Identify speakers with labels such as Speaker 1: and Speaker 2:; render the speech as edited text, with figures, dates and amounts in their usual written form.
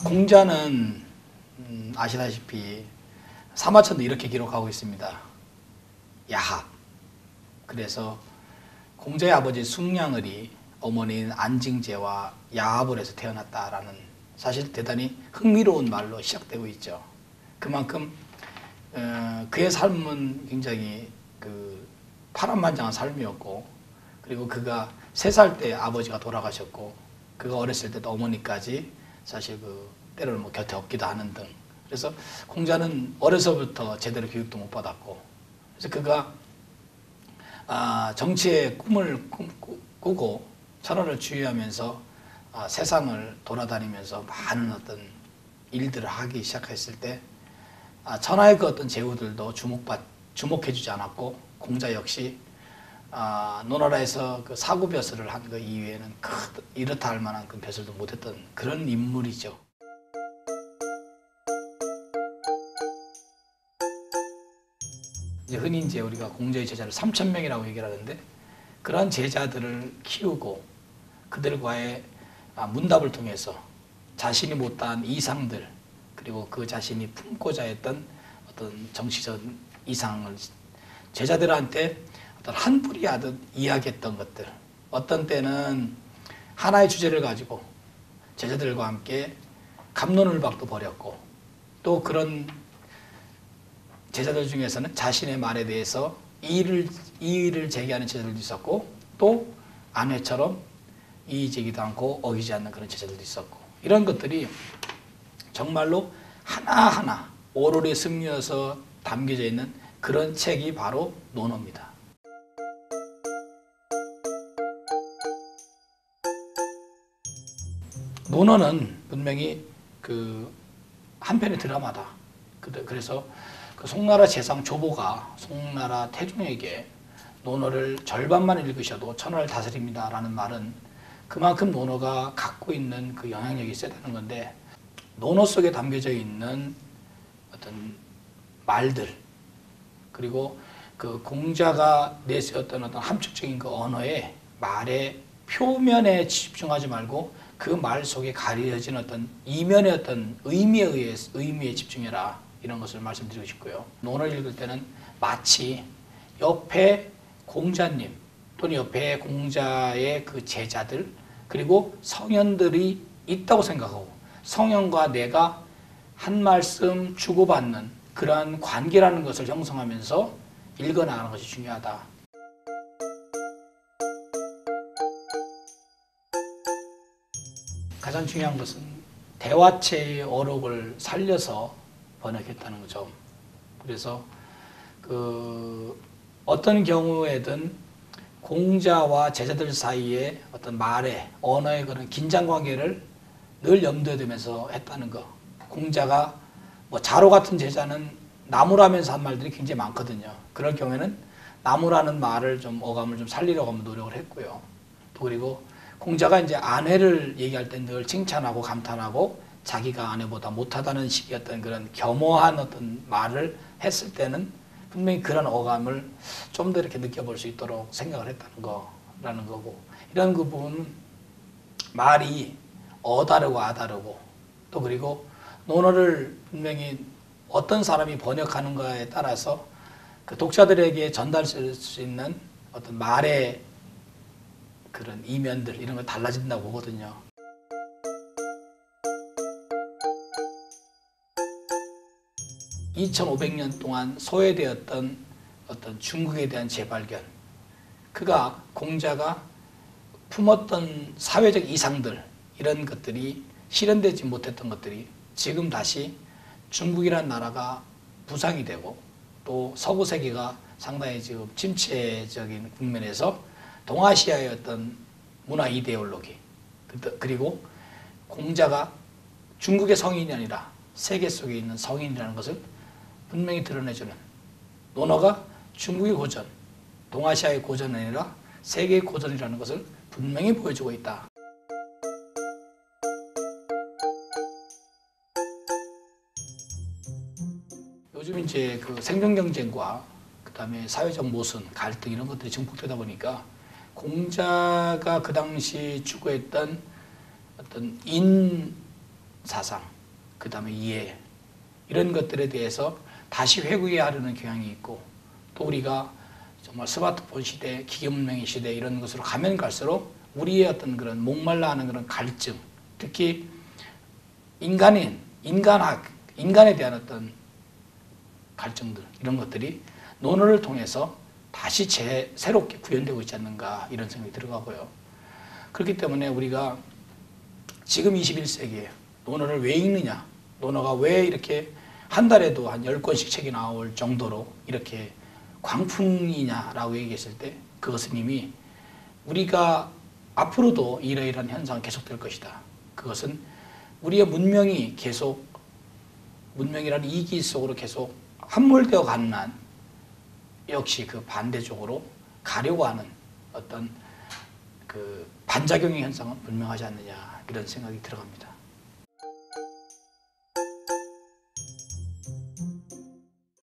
Speaker 1: 공자는 아시다시피 사마천도 이렇게 기록하고 있습니다. 야합. 그래서 공자의 아버지 숭량을이 어머니인 안징제와 야합을 해서 태어났다라는 사실 대단히 흥미로운 말로 시작되고 있죠. 그만큼 그의 삶은 굉장히 파란만장한 삶이었고, 그리고 그가 3살 때 아버지가 돌아가셨고, 그가 어렸을 때도 어머니까지 사실 때로는 곁에 없기도 하는 등, 그래서 공자는 어려서부터 제대로 교육도 못 받았고, 그래서 그가 정치의 꿈을 꾸고 천하를 주유하면서 세상을 돌아다니면서 많은 어떤 일들을 하기 시작했을 때 천하의 그 어떤 제후들도 주목해주지 않았고, 공자 역시 노나라에서 그 사구벼슬을 한 그 이후에는 이렇다 할 만한 그 벼슬도 못했던 그런 인물이죠. 흔히 이제 우리가 공자의 제자를 3,000명이라고 얘기를 하는데, 그러한 제자들을 키우고 그들과의 문답을 통해서 자신이 못다한 이상들, 그리고 그 자신이 품고자 했던 어떤 정치적 이상을 제자들한테 어떤 한풀이 하듯 이야기했던 것들, 어떤 때는 하나의 주제를 가지고 제자들과 함께 갑론을박도 벌였고, 또 그런 제자들 중에서는 자신의 말에 대해서 이의를 제기하는 제자들도 있었고, 또 아내처럼 이의제기도 않고 어기지 않는 그런 제자들도 있었고, 이런 것들이 정말로 하나하나 오로리 스며서 담겨져 있는 그런 책이 바로 논어입니다. 논어는 분명히 한편의 드라마다. 그래서 송나라 재상 조보가 송나라 태종에게 논어를 절반만 읽으셔도 천하를 다스립니다 라는 말은 그만큼 논어가 갖고 있는 그 영향력이 세다는 건데, 논어 속에 담겨져 있는 어떤 말들, 그리고 그 공자가 내세웠던 어떤 함축적인 그 언어의 말의 표면에 집중하지 말고 그 말 속에 가려진 어떤 이면의 어떤 의미에 집중해라, 이런 것을 말씀드리고 싶고요. 논어를 읽을 때는 마치 옆에 공자님 또는 옆에 공자의 그 제자들, 그리고 성현들이 있다고 생각하고, 성현과 내가 한 말씀 주고받는 그러한 관계라는 것을 형성하면서 읽어나가는 것이 중요하다. 가장 중요한 것은 대화체의 어록을 살려서 번역했다는 거죠. 그래서 어떤 경우에든 공자와 제자들 사이에 어떤 말의 언어의 그런 긴장 관계를 늘 염두에 두면서 했다는 거. 공자가 자로 같은 제자는 나무라면서 한 말들이 굉장히 많거든요. 그럴 경우에는 나무라는 말을 좀 어감을 좀 살리려고 한번 노력을 했고요. 또 그리고 공자가 이제 아내를 얘기할 때 늘 칭찬하고 감탄하고 자기가 아내보다 못하다는 식이었던 그런 겸허한 어떤 말을 했을 때는 분명히 그런 어감을 좀 더 이렇게 느껴볼 수 있도록 생각을 했다는 거라는 거고, 이런 그 부분은 말이 어다르고 아다르고, 또 그리고 논어를 분명히 어떤 사람이 번역하는가에 따라서 그 독자들에게 전달할 수 있는 어떤 말의 그런 이면들, 이런 거 달라진다고 보거든요. (2500년) 동안 소외되었던 어떤 중국에 대한 재발견, 그가 공자가 품었던 사회적 이상들, 이런 것들이 실현되지 못했던 것들이 지금 다시 중국이라는 나라가 부상이 되고, 또 서구 세계가 상당히 지금 침체적인 국면에서 동아시아의 어떤 문화 이데올로기, 그리고 공자가 중국의 성인이 아니라 세계 속에 있는 성인이라는 것을 분명히 드러내주는, 논어가 중국의 고전, 동아시아의 고전이 아니라 세계의 고전이라는 것을 분명히 보여주고 있다. 요즘 이제 그 생존 경쟁과 그다음에 사회적 모순, 갈등, 이런 것들이 증폭되다 보니까 공자가 그 당시 추구했던 어떤 사상, 그 다음에 이해, 이런 것들에 대해서 다시 회귀하려는 경향이 있고, 또 우리가 정말 스마트폰 시대, 기계문명의 시대 이런 것으로 가면 갈수록 우리의 어떤 그런 목말라 하는 그런 갈증, 특히 인간에 대한 어떤 갈증들, 이런 것들이 논어를 통해서 다시 새롭게 구현되고 있지 않는가, 이런 생각이 들어가고요. 그렇기 때문에 우리가 지금 21세기에 논어를 왜 읽느냐, 논어가 왜 이렇게 한 달에도 한 10권씩 책이 나올 정도로 이렇게 광풍이냐라고 얘기했을 때, 그것은 이미 우리가 앞으로도 이러이러한 현상은 계속될 것이다. 그것은 우리의 문명이 계속, 문명이라는 이기 속으로 계속 함몰되어 가는 한 역시 그 반대쪽으로 가려고 하는 어떤 그 반작용의 현상은 분명하지 않느냐, 이런 생각이 들어갑니다.